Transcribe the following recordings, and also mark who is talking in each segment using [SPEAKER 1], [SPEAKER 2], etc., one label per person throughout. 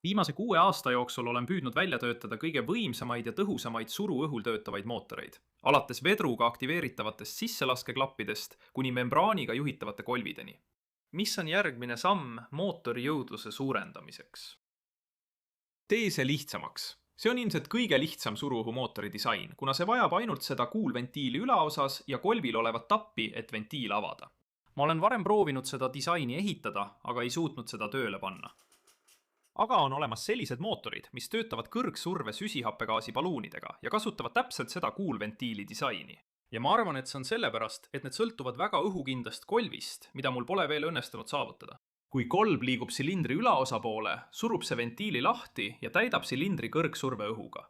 [SPEAKER 1] Viimase 6 aasta jooksul olen püüdnud välja töötada kõige võimsamaid ja tõhusamaid suruõhul töötavaid mootoreid. Alates vedruga aktiveeritavatest sisselaskeklappidest kuni membraaniga juhitavate kolvideni. Mis on järgmine samm mootori jõudluse suurendamiseks? Tee see lihtsamaks. See on ilmselt kõige lihtsam suruõhumootori disain, kuna see vajab ainult seda kuulventiili ülaosas ja kolvil olevat tappi, et ventiil avada. Ma olen varem proovinud seda disaini ehitada, aga ei suutnud seda tööle panna. Aga on olemas sellised mootorid, mis töötavad kõrgsurve süsihappegaasi baluunidega ja kasutavad täpselt seda kuulventiili disaini. Ja ma arvan, et see on sellepärast, et need sõltuvad väga õhukindlast kolvist, mida mul pole veel õnnestunud saavutada. Kui kolb liigub silindri ülaosa poole, surub see ventiili lahti ja täidab silindri kõrgsurve õhuga.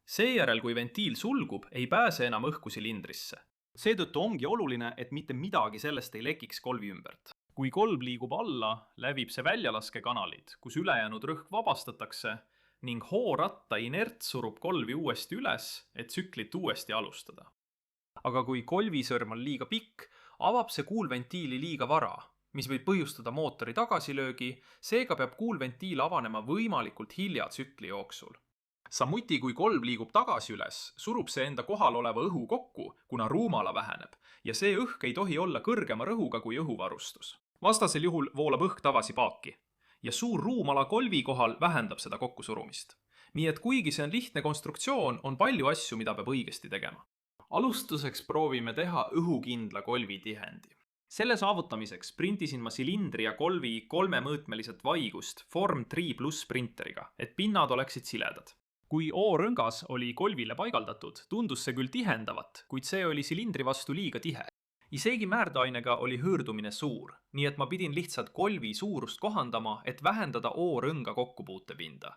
[SPEAKER 1] Seejärel, kui ventiil sulgub, ei pääse enam õhku silindrisse. Seetõttu ongi oluline, et mitte midagi sellest ei lekiks kolvi ümbert. Kui kolb liigub alla, läbib see väljalaskekanalid, kus ülejäänud rõhk vabastatakse ning hooratta inert surub kolvi uuesti üles, et tsüklit uuesti alustada. Aga kui kolvisõrm on liiga pikk, avab see kuulventiili liiga vara, mis võib põhjustada mootori tagasilöögi, seega peab kuulventiil avanema võimalikult hilja tsükli jooksul. Samuti kui kolv liigub tagasi üles, surub see enda kohal oleva õhu kokku, kuna ruumala väheneb, ja see õhk ei tohi olla kõrgema rõhuga kui õhuvarustus. Vastasel juhul voolab õhk tagasi paaki, ja suur ruumala kolvi kohal vähendab seda kokkusurumist. Nii et kuigi see on lihtne konstruktsioon, on palju asju, mida peab õigesti tegema. Alustuseks proovime teha õhukindla kolvi tihendi. Selle saavutamiseks printisin ma silindri ja kolvi kolmemõõtmeliselt vaigust Form 3 Plus printeriga, et pinnad oleksid siledad. Kui O-rõngas oli kolvile paigaldatud, tundus see küll tihendavat, kuid see oli silindri vastu liiga tihe. Isegi määrdeainega oli hõõrdumine suur, nii et ma pidin lihtsalt kolvi suurust kohandama, et vähendada O-rõnga kokkupuutepinda.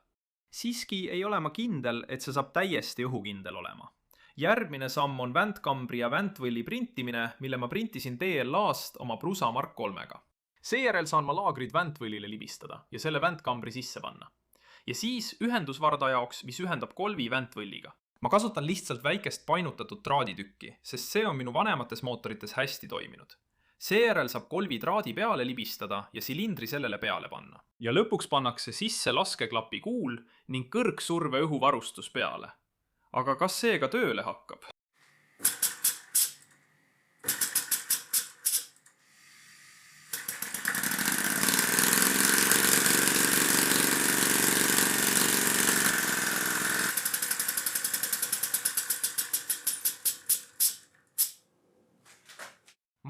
[SPEAKER 1] Siiski ei ole ma kindel, et see saab täiesti õhukindel olema. Järgmine samm on väntkambri ja väntvõlli printimine, mille ma printisin DLA-st oma Prusa Mark 3-ga. Seejärel saan ma laagrid väntvõllile libistada ja selle väntkambri sisse panna. Ja siis ühendusvarda jaoks, mis ühendab kolvi väntvõlliga. Ma kasutan lihtsalt väikest painutatud traaditükki, sest see on minu vanemates mootorites hästi toiminud. Seejärel saab kolvi traadi peale libistada ja silindri sellele peale panna. Ja lõpuks pannakse sisse laskeklapi kuul ning kõrgsurve õhuvarustus peale. Aga kas see ka tööle hakkab?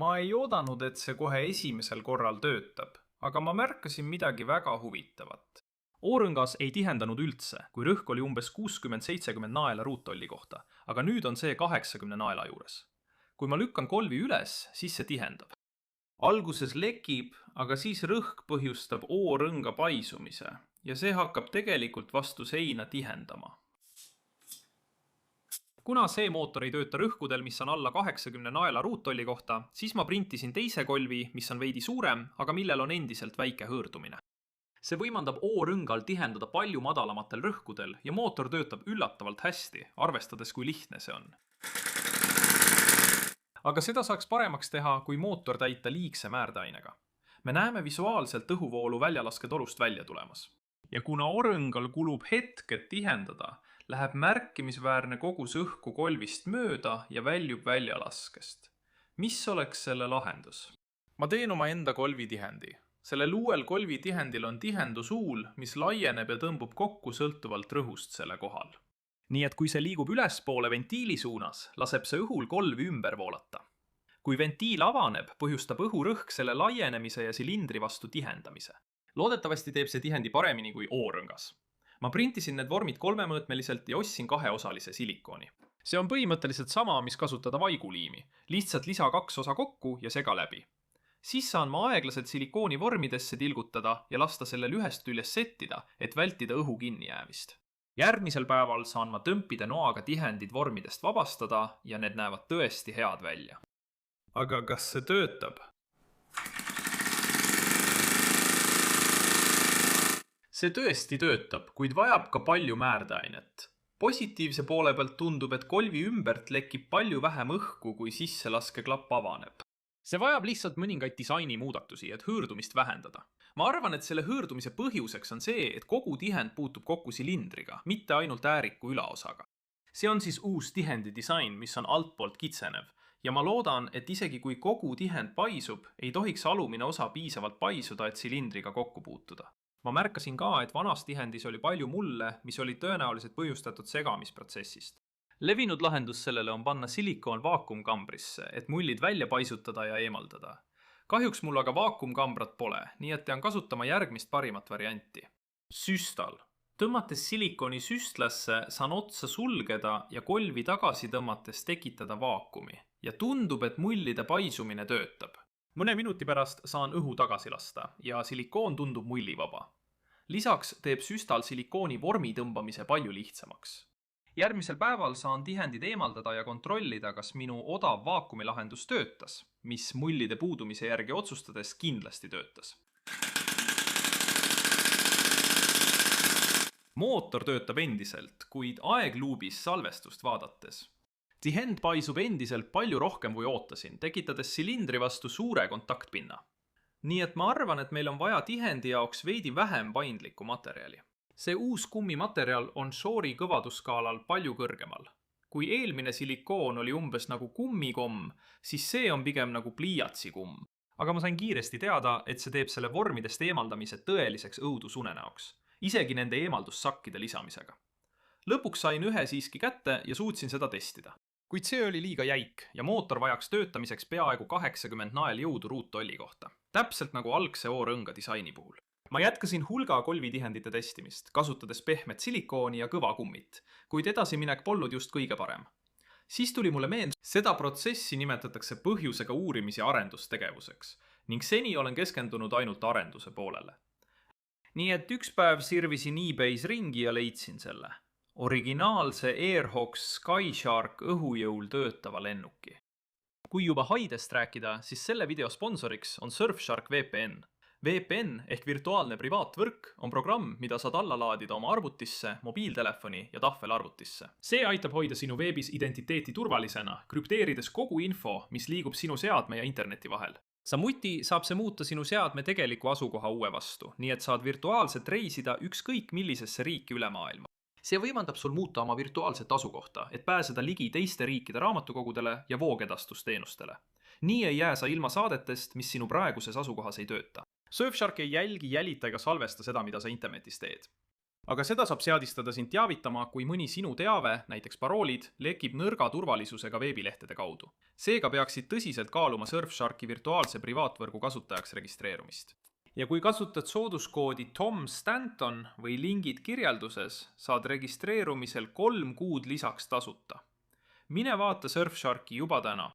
[SPEAKER 1] Ma ei oodanud, et see kohe esimesel korral töötab, aga ma märkasin midagi väga huvitavat. O-rõngas ei tihendanud üldse, kui rõhk oli umbes 60-70 naela ruuttolli kohta, aga nüüd on see 80 naela juures. Kui ma lükkan kolvi üles, siis see tihendab. Alguses lekib, aga siis rõhk põhjustab O-rõnga paisumise ja see hakkab tegelikult vastu seina tihendama. Kuna see mootor ei tööta rõhkudel, mis on alla 80 naela ruuttolli kohta, siis ma printisin teise kolvi, mis on veidi suurem, aga millel on endiselt väike hõõrdumine. See võimaldab O-rõngal tihendada palju madalamatel rõhkudel ja mootor töötab üllatavalt hästi, arvestades kui lihtne see on. Aga seda saaks paremaks teha, kui mootor täita liigse määrdeainega. Me näeme visuaalselt õhuvoolu väljalasketolust välja tulemas. Ja kuna O-rõngal kulub hetk, et tihendada, läheb märkimisväärne kogus õhku kolvist mööda ja väljub väljalaskest. Mis oleks selle lahendus? Ma teen oma enda kolvitihendi. Sellel uuel kolvitihendil on tihendusuul, mis laieneb ja tõmbub kokku sõltuvalt rõhust selle kohal. Nii et kui see liigub ülespoole ventiili suunas, laseb see õhul kolvi ümber voolata. Kui ventiil avaneb, põhjustab õhurõhk selle laienemise ja silindri vastu tihendamise. Loodetavasti teeb see tihendi paremini kui O-rõngas. Ma printisin need vormid kolmemõõtmeliselt ja ostsin kaheosalise silikooni. See on põhimõtteliselt sama, mis kasutada vaiguliimi. Lihtsalt lisa 2 osa kokku ja sega läbi. Siis saan ma aeglaselt silikooni vormidesse tilgutada ja lasta sellel ühest küljest settida, et vältida õhu kinnijäämist. Järgmisel päeval saan ma tõmpide noaga tihendid vormidest vabastada ja need näevad tõesti head välja. Aga kas see töötab? See tõesti töötab, kuid vajab ka palju määrdeainet. Positiivse poole pealt tundub, et kolvi ümbert lekib palju vähem õhku, kui sisselaskeklapp avaneb. See vajab lihtsalt mõningaid disaini muudatusi, et hõõrdumist vähendada. Ma arvan, et selle hõõrdumise põhjuseks on see, et kogu tihend puutub kokku silindriga, mitte ainult ääriku ülaosaga. See on siis uus tihendi disain, mis on altpoolt kitsenev ja ma loodan, et isegi kui kogu tihend paisub, ei tohiks alumine osa piisavalt paisuda, et silindriga kokku puutuda. Ma märkasin ka, et vanas tihendis oli palju mulle, mis oli tõenäoliselt põhjustatud segamisprotsessist. Levinud lahendus sellele on panna silikoon vaakumkambrisse, et mullid välja paisutada ja eemaldada. Kahjuks mul aga vaakumkambrat pole, nii et pean kasutama järgmist parimat varianti. Süstal. Tõmmates silikooni süstlasse saan otsa sulgeda ja kolvi tagasi tõmmates tekitada vaakumi. Ja tundub, et mullide paisumine töötab. Mõne minuti pärast saan õhu tagasi lasta ja silikoon tundub mullivaba. Lisaks teeb süstal silikooni vormi tõmbamise palju lihtsamaks. Järgmisel päeval saan tihendid eemaldada ja kontrollida, kas minu odav vaakumilahendus töötas, mis mullide puudumise järgi otsustades kindlasti töötas. Mootor töötab endiselt, kuid aegluubis salvestust vaadates. Tihend paisub endiselt palju rohkem kui ootasin, tekitades silindri vastu suure kontaktpinna. Nii et ma arvan, et meil on vaja tihendi jaoks veidi vähem paindlikku materjali. See uus kummimaterjal on Shore'i kõvaduskaalal palju kõrgemal. Kui eelmine silikoon oli umbes nagu kummikomm, siis see on pigem nagu pliiatsikumm. Aga ma sain kiiresti teada, et see teeb selle vormidest eemaldamise tõeliseks õudusunenäoks, isegi nende eemaldussakkide lisamisega. Lõpuks sain ühe siiski kätte ja suutsin seda testida. Kuid see oli liiga jäik ja mootor vajaks töötamiseks peaaegu 80 naeljõudu ruuttolli kohta. Täpselt nagu algse O-rõnga disaini puhul. Ma jätkasin hulga kolvitihendite testimist, kasutades pehmet silikooni ja kõva kummit, kuid edasiminek polnud just kõige parem. Siis tuli mulle meelde, seda protsessi nimetatakse põhjusega uurimis- ja arendustegevuseks ning seni olen keskendunud ainult arenduse poolele. Nii et üks päev sirvisin eBay's ringi ja leidsin selle. Originaalse Airhawks Skyshark õhujõul töötava lennuki. Kui juba haidest rääkida, siis selle video sponsoriks on Surfshark VPN. VPN ehk virtuaalne privaatvõrk on programm, mida saad alla laadida oma arvutisse, mobiiltelefoni ja tahvelarvutisse. See aitab hoida sinu veebis identiteeti turvalisena, krüpteerides kogu info, mis liigub sinu seadme ja interneti vahel. Samuti saab see muuta sinu seadme tegeliku asukoha uue vastu, nii et saad virtuaalselt reisida ükskõik millisesse riiki üle maailma. See võimaldab sul muuta oma virtuaalset asukohta, et pääseda ligi teiste riikide raamatukogudele ja voogedastusteenustele. Nii ei jää sa ilma saadetest, mis sinu praeguses asukohas ei tööta. Surfshark ei jälgi, jälita ega salvesta seda, mida sa internetis teed. Aga seda saab seadistada sind teavitama, kui mõni sinu teave, näiteks paroolid, lekib nõrga turvalisusega veebilehtede kaudu. Seega peaksid tõsiselt kaaluma Surfsharki virtuaalse privaatvõrgu kasutajaks registreerumist. Ja kui kasutad sooduskoodi Tom Stanton või lingid kirjelduses, saad registreerumisel 3 kuud lisaks tasuta. Mine vaata Surfsharki juba täna.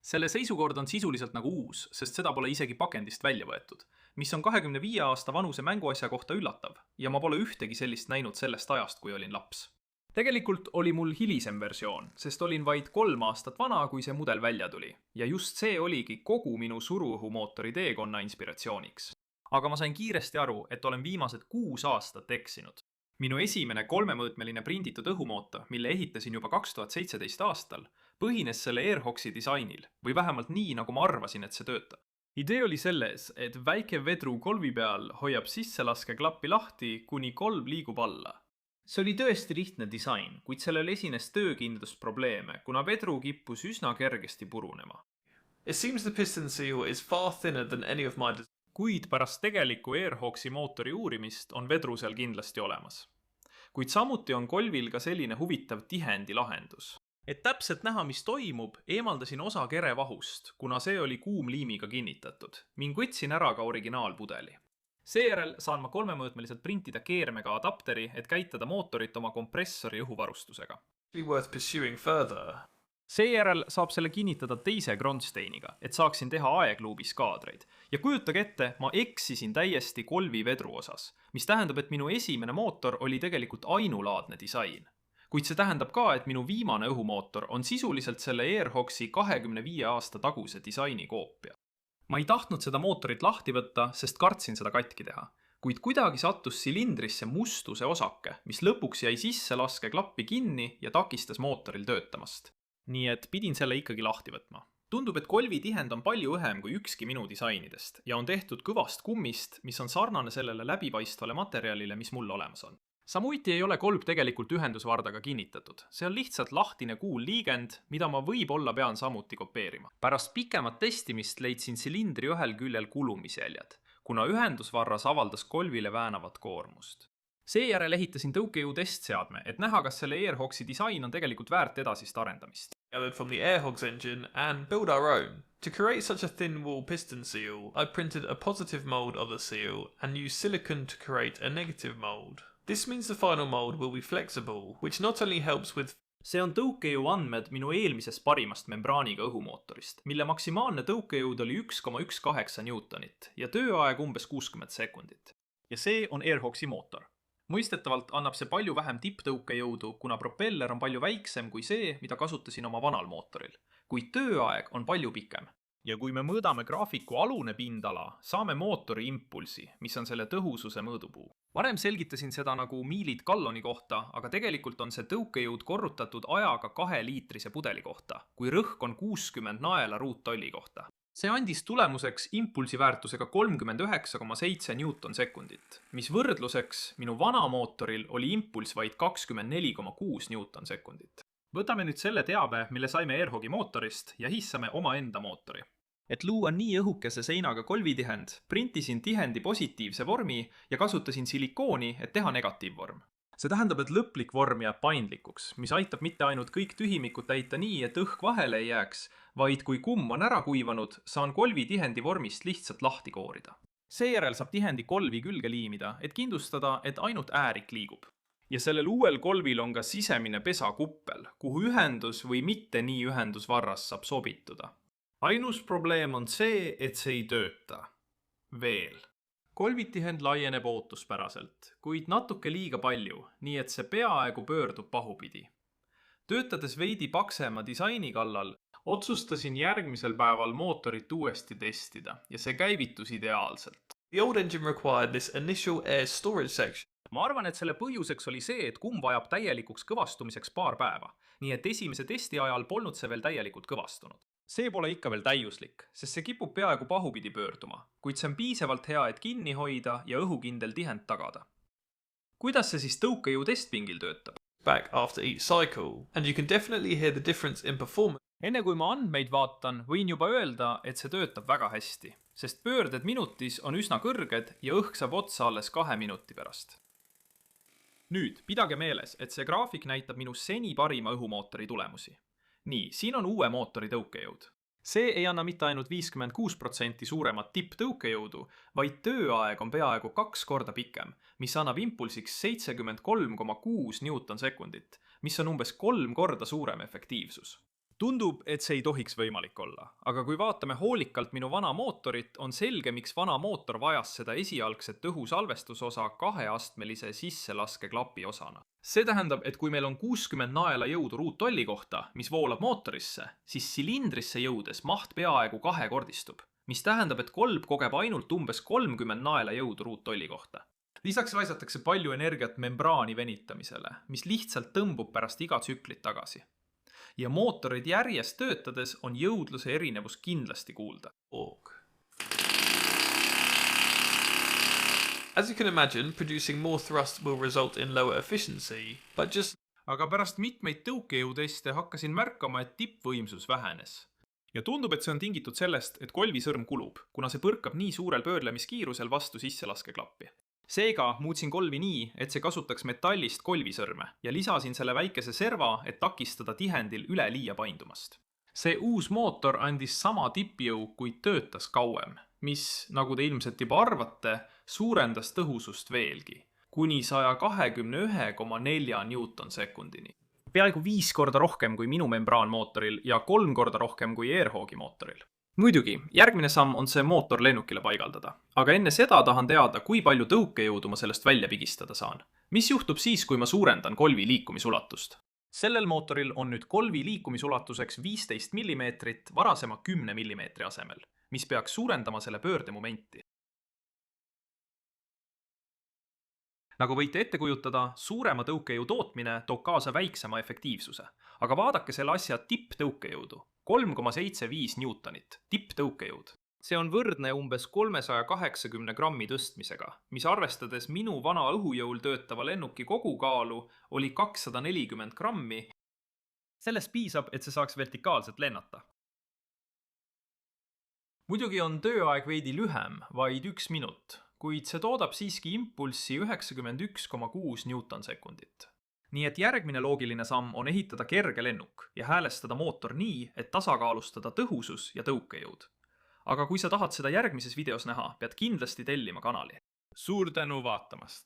[SPEAKER 1] Selle seisukord on sisuliselt nagu uus, sest seda pole isegi pakendist välja võetud, mis on 25 aasta vanuse mänguasja kohta üllatav ja ma pole ühtegi sellist näinud sellest ajast, kui olin laps. Tegelikult oli mul hilisem versioon, sest olin vaid 3 aastat vana, kui see mudel välja tuli ja just see oligi kogu minu suruõhumootori teekonna inspiratsiooniks. Aga ma sain kiiresti aru, et olen viimased 6 aastat eksinud. Minu esimene 3-mõõtmeline prinditud õhumootor, mille ehitasin juba 2017 aastal, põhines selle Airhawksi disainil, või vähemalt nii, nagu ma arvasin, et see töötab. Idee oli selles, et väike vedru kolvi peal hoiab sisselaske klappi lahti, kuni kolv liigub alla. See oli tõesti lihtne disain, kuid sellel esines töökindlusprobleeme, kuna vedru kippus üsna kergesti purunema.
[SPEAKER 2] It seems the piston seal is far thinner than any of my
[SPEAKER 1] Kuid pärast tegeliku Airhawksi mootori uurimist on vedru seal kindlasti olemas. Kuid samuti on kolvil ka selline huvitav tihendi lahendus. Et täpselt näha, mis toimub, eemaldasin osa kerevahust, kuna see oli kuumliimiga kinnitatud, ning võtsin ära ka originaalpudeli. Seejärel saan ma 3-mõõtmeliselt printida keermega adapteri, et käitada mootorit oma kompressori õhuvarustusega.
[SPEAKER 2] worth pursuing further.
[SPEAKER 1] Seejärel saab selle kinnitada teise Kronsteiniga, et saaksin teha aegluubis kaadreid. Ja kujutage ette, ma eksisin täiesti kolvi vedru osas, mis tähendab, et minu esimene mootor oli tegelikult ainulaadne disain. Kuid see tähendab ka, et minu viimane õhumootor on sisuliselt selle Airhawksi 25 aasta taguse disaini koopia. Ma ei tahtnud seda mootorit lahti võtta, sest kartsin seda katki teha. Kuid kuidagi sattus silindrisse mustuse osake, mis lõpuks jäi sisse laske klappi kinni ja takistas mootoril töötamast. Nii et pidin selle ikkagi lahti võtma. Tundub, et kolvi tihend on palju õhem kui ükski minu disainidest ja on tehtud kõvast kummist, mis on sarnane sellele läbipaistvale materjalile, mis mul olemas on. Samuti ei ole kolb tegelikult ühendusvardaga kinnitatud. See on lihtsalt lahtine kuul liigend, mida ma võib-olla pean samuti kopeerima. Pärast pikemat testimist leidsin silindri ühel küljel kulumisjäljed, kuna ühendusvarras avaldas kolvile väänavat koormust. Seejärel ehitasin tõukejõu testseadme, et näha, kas selle Airhawksi disain on tegelikult väärt edasist arendamist.
[SPEAKER 2] Gathered from the Airhawks engine and build our own. To create such a thin wall piston seal, I printed a positive mold of the seal and used silicone to create a negative mold. This means the final mold will be flexible, which not only helps with
[SPEAKER 1] See on tõukejõu andmed minu eelmisest parimast membraaniga õhumootorist, mille maksimaalne tõukejõud oli 1,18 Newtonit ja tööaeg umbes 60 sekundit. Ja see on Airhawksi mootor. Mõistetavalt annab see palju vähem tipptõukejõudu, kuna propeller on palju väiksem kui see, mida kasutasin oma vanal mootoril, kuid tööaeg on palju pikem. Ja kui me mõõdame graafiku alune pindala, saame mootori impulsi, mis on selle tõhususe mõõdupuu. Varem selgitasin seda nagu miilid galloni kohta, aga tegelikult on see tõukejõud korrutatud ajaga 2-liitrise pudeli kohta, kui rõhk on 60 naela ruuttolli kohta. See andis tulemuseks impulsi väärtusega 39,7 Newton sekundit, mis võrdluseks minu vana mootoril oli impulss vaid 24,6 Newton sekundit. Võtame nüüd selle teabe, mille saime Airhawki mootorist ja hissame omaenda mootori. Et luua nii õhukese seinaga kolvitihend, printisin tihendi positiivse vormi ja kasutasin silikooni, et teha negatiivvorm. See tähendab, et lõplik vorm jääb paindlikuks, mis aitab mitte ainult kõik tühimikud täita nii, et õhk vahele ei jääks, vaid kui kumm on ära kuivanud, saan kolvitihendi vormist lihtsalt lahti koorida. Seejärel saab tihendi kolvi külge liimida, et kindlustada, et ainult äärik liigub. Ja sellel uuel kolvil on ka sisemine pesakuppel, kuhu ühendus või mitte nii ühendusvarras saab sobituda. Ainus probleem on see, et see ei tööta. Veel. Kolvitihend laieneb ootuspäraselt, kuid natuke liiga palju, nii et see peaaegu pöördub pahupidi. Töötades veidi paksema disaini kallal, otsustasin järgmisel päeval mootorit uuesti testida ja see käivitus ideaalselt.
[SPEAKER 2] the old engine required this initial air storage section.
[SPEAKER 1] Ma arvan, et selle põhjuseks oli see, et kumm vajab täielikuks kõvastumiseks paar päeva, nii et esimese testi ajal polnud see veel täielikult kõvastunud. See pole ikka veel täiuslik, sest see kipub peaaegu pahupidi pöörduma, kuid see on piisavalt hea, et kinni hoida ja õhukindel tihend tagada. Kuidas see siis tõukejõu testpingil töötab?
[SPEAKER 2] Back after each cycle, and you can definitely hear the difference in performance.
[SPEAKER 1] Enne kui ma andmeid vaatan, võin juba öelda, et see töötab väga hästi, sest pöörded minutis on üsna kõrged ja õhk saab otsa alles 2 minuti pärast. Nüüd, pidage meeles, et see graafik näitab minu seni parima õhumootori tulemusi. Nii, siin on uue mootori tõukejõud. See ei anna mitte ainult 56% suuremat tipptõukejõudu, vaid tööaeg on peaaegu 2 korda pikem, mis annab impulsiks 73,6 Newton sekundit, mis on umbes 3 korda suurem efektiivsus. Tundub, et see ei tohiks võimalik olla, aga kui vaatame hoolikalt minu vana mootorit, on selge, miks vana mootor vajas seda esialgset õhusalvestusosa 2-astmelise sisselaske klapi osana. See tähendab, et kui meil on 60 naela jõudu ruuttolli kohta, mis voolab mootorisse, siis silindrisse jõudes maht peaaegu 2-kordistub, mis tähendab, et kolb kogeb ainult umbes 30 naela jõudu ruuttolli kohta. Lisaks raisatakse palju energiat membraani venitamisele, mis lihtsalt tõmbub pärast iga tsüklit tagasi. Ja mootorid järjest töötades on jõudluse erinevus kindlasti kuulda.
[SPEAKER 2] As you can imagine, producing more thrust will result in lower efficiency, but just
[SPEAKER 1] Aga pärast mitmeid tõukejõuteste hakkasin märkama, et tippvõimsus vähenes. Ja tundub, et see on tingitud sellest, et kolvisõrm kulub, kuna see põrkab nii suurel pöörlemiskiirusel vastu sisselaskeklappi. Seega muutsin kolvi nii, et see kasutaks metallist kolvisõrme ja lisasin selle väikese serva, et takistada tihendil üleliia paindumast. See uus mootor andis sama tippjõu, kuid töötas kauem, mis, nagu te ilmselt juba arvate, suurendas tõhusust veelgi, kuni 121,4 Newton sekundini. Peaaegu 5 korda rohkem kui minu membraanmootoril ja 3 korda rohkem kui Airhawki mootoril. Muidugi, järgmine samm on see mootor lennukile paigaldada, aga enne seda tahan teada, kui palju tõukejõudu ma sellest välja pigistada saan. Mis juhtub siis, kui ma suurendan kolvi liikumisulatust? Sellel mootoril on nüüd kolvi liikumisulatuseks 15 mm varasema 10 mm asemel, mis peaks suurendama selle pöördemomenti. Nagu võite ette kujutada, suurema tõukejõu tootmine toob kaasa väiksema efektiivsuse, aga vaadake selle asja tipptõukejõudu. 3,75 Newtonit, tipptõukejõud. See on võrdne umbes 380 grammi tõstmisega, mis arvestades minu vana õhujõul töötava lennuki kogukaalu oli 240 grammi. Sellest piisab, et see saaks vertikaalselt lennata. Muidugi on tööaeg veidi lühem, vaid 1 minut, kuid see toodab siiski impulssi 91,6 newtonsekundit. Nii et järgmine loogiline samm on ehitada kerge lennuk ja häälestada mootor nii, et tasakaalustada tõhusus ja tõukejõud. Aga kui sa tahad seda järgmises videos näha, pead kindlasti tellima kanali.
[SPEAKER 3] Suur tänu vaatamast!